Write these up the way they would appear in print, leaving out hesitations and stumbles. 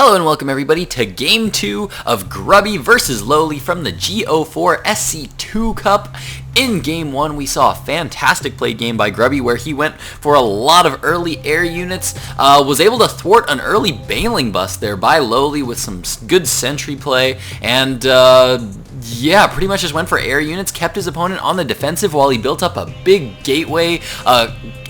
Hello and welcome everybody to Game 2 of Grubby versus lowly from the Go4SC2 Cup. In Game 1 we saw a fantastic play game by Grubby where he went for a lot of early air units, was able to thwart an early bailing bust there by lowly with some good sentry play, and yeah, pretty much just went for air units, kept his opponent on the defensive while he built up a big gateway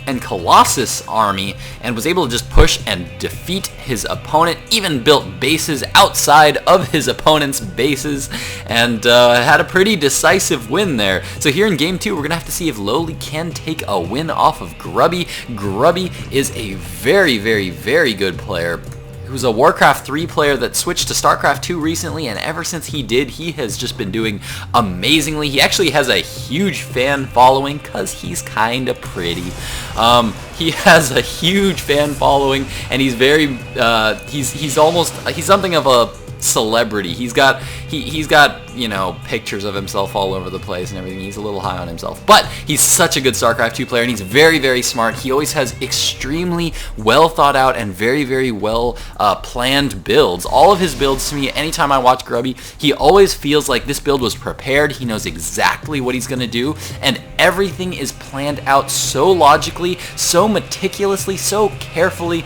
and Colossus army and was able to just push and defeat his opponent, even built bases outside of his opponent's bases, and had a pretty decisive win there. So here in Game 2, we're going to have to see if lowly can take a win off of Grubby. Grubby is a very, very, very good player. He was a Warcraft 3 player that switched to StarCraft 2 recently, and ever since he did, he has just been doing amazingly. He actually has a huge fan following because he's kind of pretty. He has a huge fan following, and he's very he's something of a celebrity. He's got you know, pictures of himself all over the place and everything. He's a little high on himself, but he's such a good StarCraft 2 player, and he's very, very smart. He always has extremely well thought out and very, very well planned builds. All of his builds, to me, anytime I watch Grubby, he always feels like this build was prepared. He knows exactly what he's gonna do, and everything is planned out so logically, so meticulously, so carefully.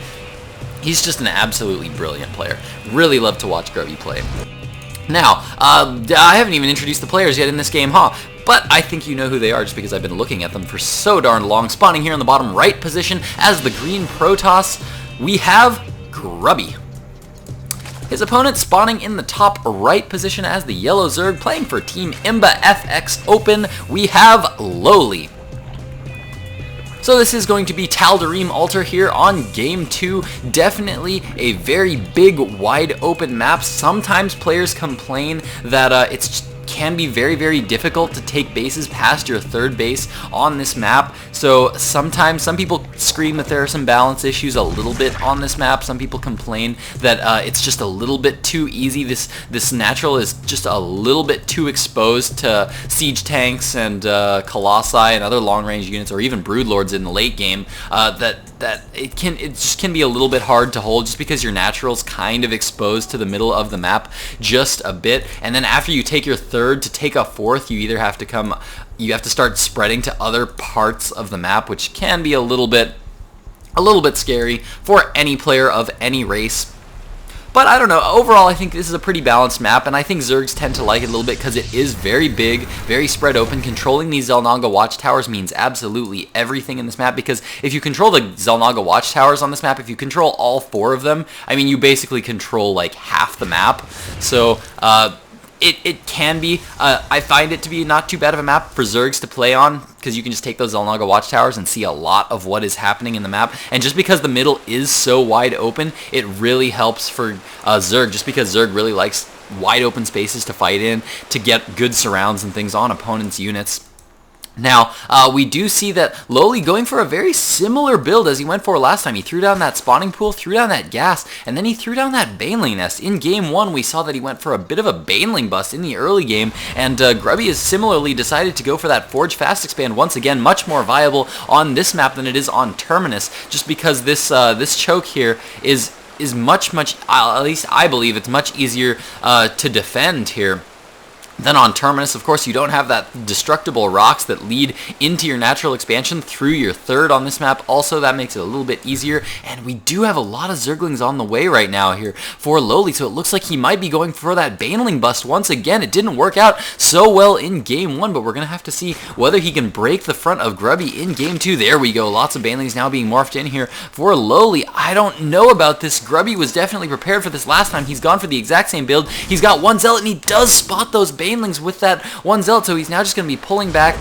He's just an absolutely brilliant player. Really love to watch Grubby play. Now, I haven't even introduced the players yet in this game, huh? But I think you know who they are just because I've been looking at them for so darn long. Spawning here in the bottom right position as the green Protoss, we have Grubby. His opponent spawning in the top right position as the yellow Zerg, playing for Team imba.FXOpen, we have lowly. So this is going to be Tal'Darim Altar here on Game 2. Definitely a very big, wide open map. Sometimes players complain that it can be very, very difficult to take bases past your third base on this map. So sometimes some people scream that there are some balance issues a little bit on this map. Some people complain that it's just a little bit too easy. This natural is just a little bit too exposed to siege tanks and colossi and other long-range units, or even broodlords in the late game. That it just can be a little bit hard to hold just because your natural's kind of exposed to the middle of the map just a bit, and then after you take your third, to take a fourth, you either have to start spreading to other parts of the map, which can be a little bit scary for any player of any race. But I don't know, overall I think this is a pretty balanced map, and I think Zergs tend to like it a little bit because it is very big, very spread open. Controlling these Xel'Naga watchtowers means absolutely everything in this map, because if you control the Xel'Naga watchtowers on this map, if you control all 4 of them, I mean, you basically control like half the map. So it can be, I find it to be not too bad of a map for Zergs to play on, because you can just take those Xel'Naga watchtowers and see a lot of what is happening in the map. And just because the middle is so wide open, it really helps for Zerg, just because Zerg really likes wide open spaces to fight in, to get good surrounds and things on opponents' units. Now, we do see that lowly going for a very similar build as he went for last time. He threw down that spawning pool, threw down that gas, and then he threw down that baneling nest. In Game 1, we saw that he went for a bit of a baneling bust in the early game, and Grubby has similarly decided to go for that Forge Fast Expand once again, much more viable on this map than it is on Terminus, just because this choke here is much, at least I believe it's much easier to defend here. Then on Terminus, of course, you don't have that destructible rocks that lead into your natural expansion through your third on this map. Also, that makes it a little bit easier. And we do have a lot of Zerglings on the way right now here for lowly, so it looks like he might be going for that baneling bust once again. It didn't work out so well in Game 1, but we're going to have to see whether he can break the front of Grubby in Game 2. There we go. Lots of banelings now being morphed in here for lowly. I don't know about this. Grubby was definitely prepared for this last time. He's gone for the exact same build. He's got one Zealot, and he does spot those banelings with that one Zealot, so he's now just going to be pulling back.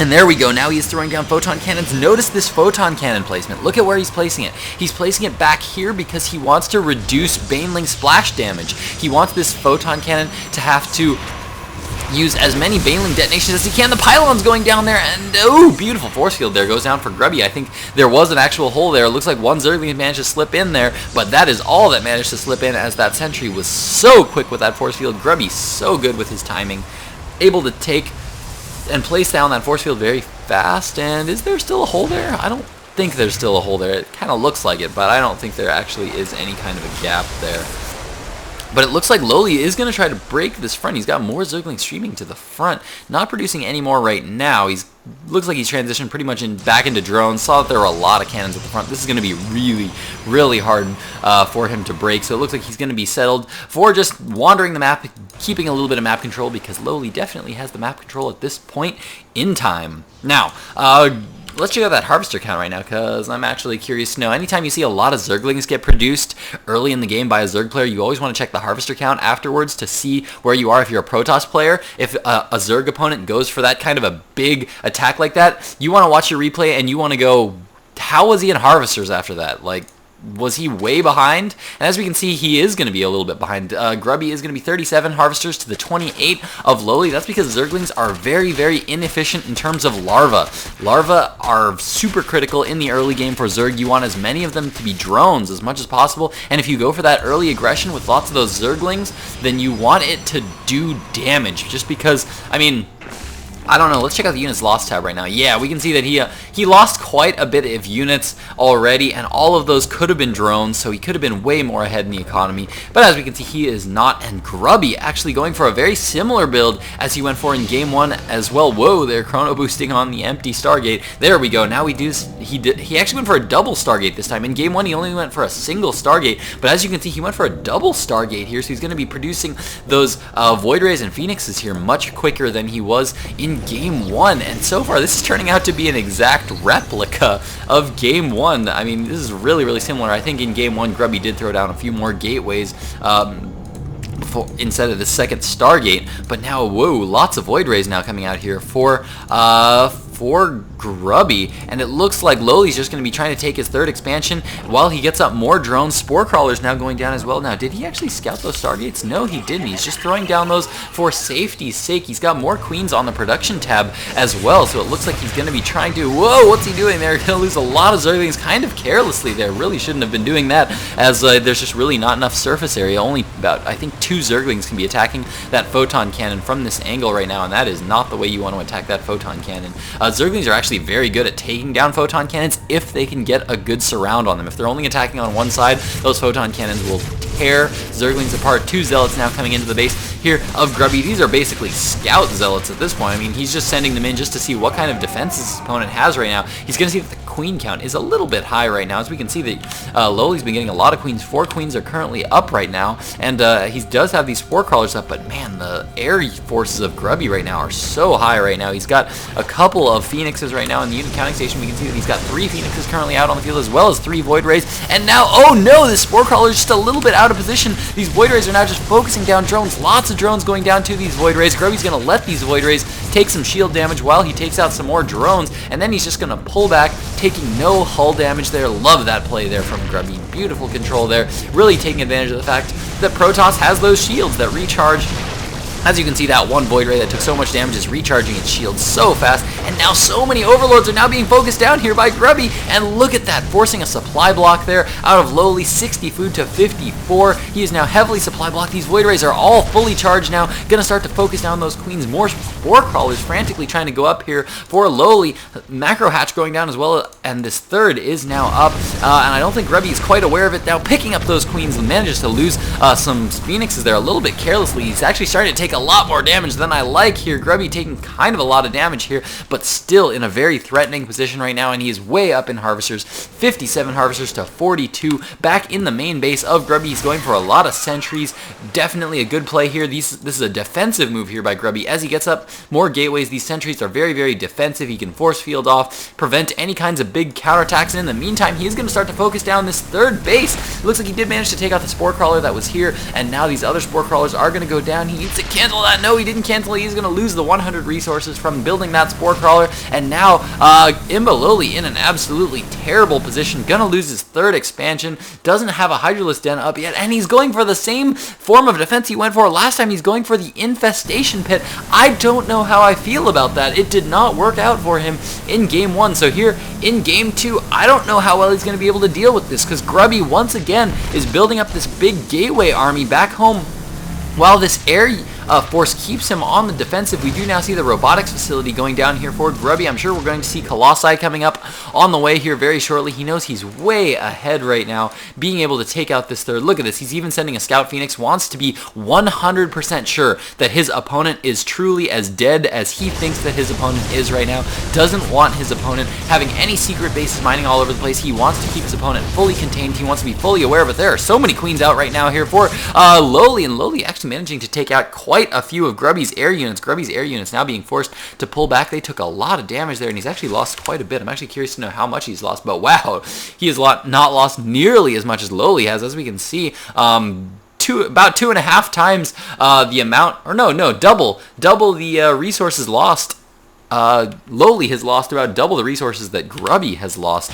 And there we go, now he is throwing down photon cannons. Notice this photon cannon placement. Look at where he's placing it. He's placing it back here because he wants to reduce baneling splash damage. He wants this photon cannon to have to use as many baneling detonations as he can. The pylon's going down there, and oh, beautiful force field there goes down for Grubby. I think there was an actual hole there. It looks like one Zergling managed to slip in there, but that is all that managed to slip in, as that sentry was so quick with that force field. Grubby so good with his timing, able to take and place down that force field very fast. And is there still a hole there? I don't think there's still a hole there. It kind of looks like it, but I don't think there actually is any kind of a gap there. But it looks like loweLy is going to try to break this front. He's got more Zerglings streaming to the front, not producing any more right now. Looks like he's transitioned pretty much back into drones. Saw that there were a lot of cannons at the front. This is going to be really, really hard for him to break. So it looks like he's going to be settled for just wandering the map, keeping a little bit of map control, because loweLy definitely has the map control at this point in time. Now, let's check out that harvester count right now, because I'm actually curious to know. Anytime you see a lot of Zerglings get produced early in the game by a Zerg player, you always want to check the harvester count afterwards to see where you are if you're a Protoss player. If a Zerg opponent goes for that kind of a big attack like that, you want to watch your replay and you want to go, how was he in harvesters after that? Like, was he way behind? And as we can see, he is going to be a little bit behind. Grubby is going to be 37 harvesters to the 28 of loweLy. That's because Zerglings are very, very inefficient in terms of larvae. Larvae are super critical in the early game for Zerg. You want as many of them to be drones as much as possible. And if you go for that early aggression with lots of those Zerglings, then you want it to do damage. Just because, I mean, I don't know. Let's check out the units lost tab right now. Yeah, we can see that he lost quite a bit of units already, and all of those could have been drones, so he could have been way more ahead in the economy. But as we can see, he is not, and Grubby actually going for a very similar build as he went for in game 1 as well. Whoa, they're chrono boosting on the empty Stargate. There we go. Now he actually went for a double Stargate this time. In game 1, he only went for a single Stargate, but as you can see, he went for a double Stargate here, so he's going to be producing those Void Rays and Phoenixes here much quicker than he was in game 1, and so far this is turning out to be an exact replica of game 1. I mean, this is really, really similar. I think in game 1, Grubby did throw down a few more gateways instead of the second Stargate, but now, whoa, lots of Void Rays now coming out here for Grubby, and it looks like loweLy's just going to be trying to take his third expansion while he gets up more drones. Spore Crawlers now going down as well. Now, did he actually scout those Stargates? No, he didn't. He's just throwing down those for safety's sake. He's got more Queens on the production tab as well, so it looks like he's going to be trying to... Whoa, what's he doing there? Going to lose a lot of Zerglings kind of carelessly there. Really shouldn't have been doing that, as there's just really not enough surface area. Only about, I think, 2 Zerglings can be attacking that photon cannon from this angle right now, and that is not the way you want to attack that photon cannon. Zerglings are actually very good at taking down photon cannons if they can get a good surround on them. If they're only attacking on one side, those photon cannons will tear Zerglings apart. 2 Zealots now coming into the base here of Grubby. These are basically scout Zealots at this point. I mean, he's just sending them in just to see what kind of defenses his opponent has right now. He's going to see that the Queen count is a little bit high right now. As we can see that loweLy's been getting a lot of Queens. 4 Queens are currently up right now, and he does have these Spore Crawlers up, but man, the air forces of Grubby right now are so high right now. He's got a couple of Phoenixes right now in the unit counting station. We can see that he's got 3 Phoenixes currently out on the field, as well as 3 Void Rays, and now, oh no, this Spore Crawler is just a little bit out of position. These Void Rays are now just focusing down drones. Lots of drones going down to these Void Rays. Grubby's going to let these Void Rays take some shield damage while he takes out some more drones, and then he's just going to pull back, taking no hull damage there. Love that play there from Grubby. Beautiful control there. Really taking advantage of the fact that Protoss has those shields that recharge. As you can see, that one Void Ray that took so much damage is recharging its shield so fast, and now so many Overlords are now being focused down here by Grubby, and look at that, forcing a supply block there out of loweLy, 60 food to 54. He is now heavily supply blocked. These Void Rays are all fully charged now, gonna start to focus down those Queens. More Spore Crawlers frantically trying to go up here for loweLy. Macro Hatch going down as well, and this third is now up, and I don't think Grubby is quite aware of it. Now picking up those Queens and manages to lose some Phoenixes there a little bit carelessly. He's actually starting to take a lot more damage than I like here. Grubby taking kind of a lot of damage here, but still in a very threatening position right now, and he is way up in harvesters. 57 harvesters to 42. Back in the main base of Grubby, he's going for a lot of sentries. Definitely a good play here. This is a defensive move here by Grubby. As he gets up more gateways, these sentries are very, very defensive. He can force field off, prevent any kinds of big counterattacks, and in the meantime, he is going to start to focus down this third base. It looks like he did manage to take out the Spore Crawler that was here, and now these other Spore Crawlers are going to go down. He needs to cancel that. No, he didn't cancel it. He's going to lose the 100 resources from building that Spore Crawler, and now imbaLoWeLy in an absolutely terrible position. Going to lose his third expansion. Doesn't have a Hydralisk Den up yet, and he's going for the same form of defense he went for last time. He's going for the Infestation Pit. I don't know how I feel about that. It did not work out for him in Game 1, so here in Game 2, I don't know how well he's going to be able to deal with this, because Grubby once again is building up this big gateway army back home, while this air force keeps him on the defensive. We do now see the robotics facility going down here for Grubby. I'm sure we're going to see Colossi coming up on the way here very shortly. He knows he's way ahead right now, being able to take out this third. Look at this. He's even sending a Scout Phoenix, wants to be 100% sure that his opponent is truly as dead as he thinks that his opponent is right now. Doesn't want his opponent having any secret bases mining all over the place. He wants to keep his opponent fully contained. He wants to be fully aware, but there are so many queens out right now here for LowLy, and LowLy actually managing to take out quite a few of Grubby's air units. Grubby's air units now being forced to pull back. They took a lot of damage there, and he's actually lost quite a bit. I'm actually curious to know how much he's lost, but wow, he has not lost nearly as much as LowLy has, as we can see. About 2.5 times the amount, or no, double the resources lost. LowLy has lost about double the resources that Grubby has lost.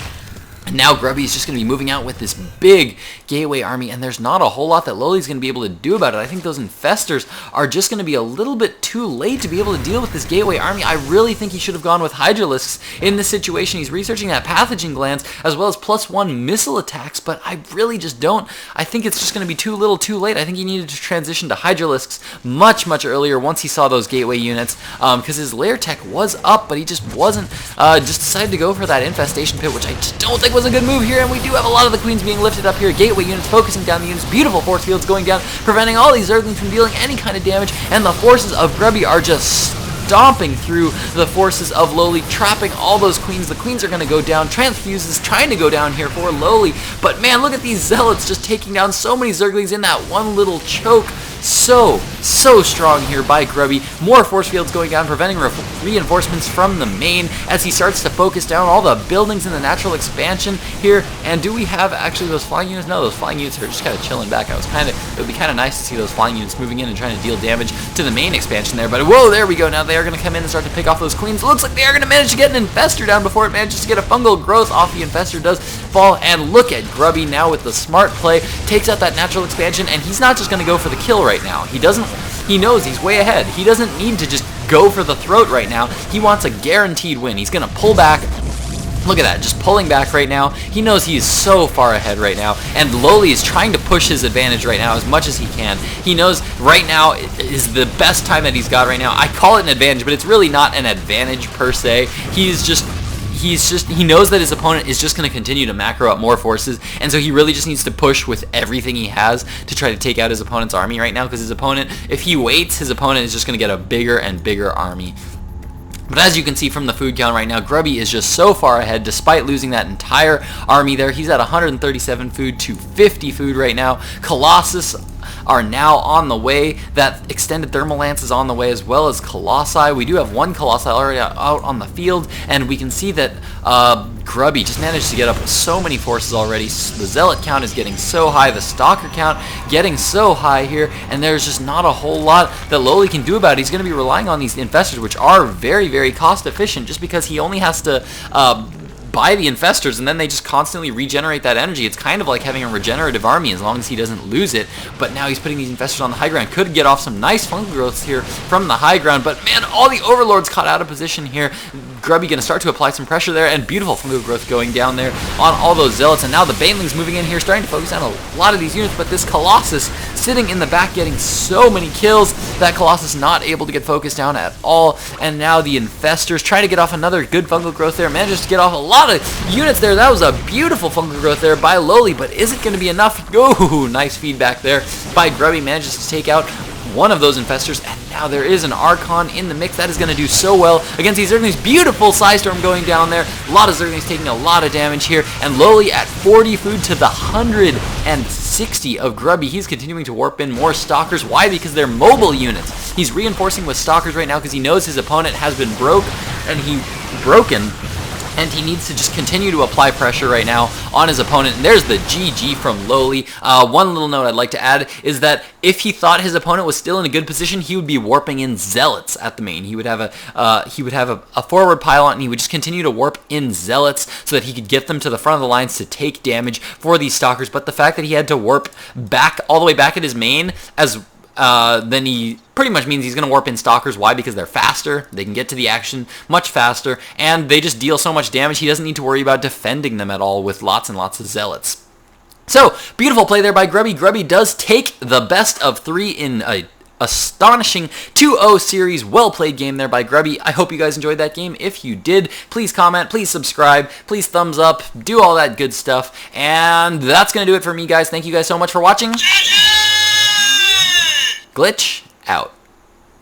And now Grubby is just going to be moving out with this big gateway army, and there's not a whole lot that LowLy's going to be able to do about it. I think those infestors are just going to be a little bit too late to be able to deal with this gateway army. I really think he should have gone with Hydralisks in this situation. He's researching that pathogen glands as well as +1 missile attacks, but I really just don't. I think it's just going to be too little too late. I think he needed to transition to Hydralisks much earlier once he saw those gateway units, because his lair tech was up, but he just wasn't, just decided to go for that infestation pit, which I just don't think was a good move here. And we do have a lot of the queens being lifted up here. Gateway units focusing down the units. Beautiful force fields going down, preventing all these Zerglings from dealing any kind of damage. And the forces of Grubby are just stomping through the forces of LowLy, trapping all those queens. The queens are going to go down. Transfuse is trying to go down here for LowLy. But man, look at these zealots just taking down so many Zerglings in that one little choke. So strong here by Grubby. More force fields going down, preventing reinforcements from the main as he starts to focus down all the buildings in the natural expansion here. And do we have actually those flying units? No, those flying units are just kind of chilling back. It would be kind of nice to see those flying units moving in and trying to deal damage to the main expansion there. But whoa, there we go. Now they are going to come in and start to pick off those queens. It looks like they are going to manage to get an infestor down before it manages to get a fungal growth off. The infestor does fall, and look at Grubby now with the smart play. Takes out that natural expansion, and he's not just going to go for the kill right now. He knows he's way ahead. He doesn't need to just go for the throat right now. He wants a guaranteed win. He's going to pull back. Look at that, just pulling back right now. He knows he is so far ahead right now, and LowLy is trying to push his advantage right now as much as he can. He knows right now is the best time that he's got right now. I call it an advantage, but it's really not an advantage per se. He knows that his opponent is just going to continue to macro up more forces, and so he really just needs to push with everything he has to try to take out his opponent's army right now, because his opponent, if he waits, his opponent is just going to get a bigger and bigger army. But as you can see from the food count right now, Grubby is just so far ahead despite losing that entire army there. He's at 137 food to 50 food right now. Colossus are now on the way. That extended thermal lance is on the way, as well as Colossi. We do have one Colossi already out on the field, and we can see that Grubby just managed to get up with so many forces already. The zealot count is getting so high, the stalker count getting so high here, and there's just not a whole lot that LowLy can do about it. He's going to be relying on these infestors, which are very cost efficient, just because he only has to buy the infestors, and then they just constantly regenerate that energy. It's kind of like having a regenerative army as long as he doesn't lose it. But now he's putting these infestors on the high ground. Could get off some nice fungal growths here from the high ground, but man, all the overlords caught out of position here. Grubby going to start to apply some pressure there, and beautiful fungal growth going down there on all those zealots. And now the banelings moving in here, starting to focus on a lot of these units, but this Colossus sitting in the back getting so many kills. That Colossus not able to get focused down at all. And now the infestors trying to get off another good fungal growth there, manages to get off a lot of units there. That was a beautiful fungal growth there by LowLy, but is it going to be enough? Oh, nice feedback there by Grubby. Manages to take out one of those infestors, and now there is an Archon in the mix. That is going to do so well against these Zerglings. Beautiful Psystorm going down there. A lot of Zerglings taking a lot of damage here, and LowLy at 40 food to the 160 of Grubby. He's continuing to warp in more Stalkers. Why? Because they're mobile units. He's reinforcing with Stalkers right now because he knows his opponent has been broken, and he needs to just continue to apply pressure right now on his opponent. And there's the GG from LowLy. One little note I'd like to add is that if he thought his opponent was still in a good position, he would be warping in Zealots at the main. He would have a forward pylon, and he would just continue to warp in Zealots so that he could get them to the front of the lines to take damage for these Stalkers. But the fact that he had to warp back all the way back at his main, then he pretty much means he's going to warp in Stalkers. Why? Because they're faster, they can get to the action much faster, and they just deal so much damage he doesn't need to worry about defending them at all with lots and lots of Zealots. So, beautiful play there by Grubby. Grubby does take the best of 3 in a astonishing 2-0 series. Well played game there by Grubby. I hope you guys enjoyed that game. If you did, please comment, please subscribe, please thumbs up, do all that good stuff. And that's going to do it for me, guys. Thank you guys so much for watching. Glitch out.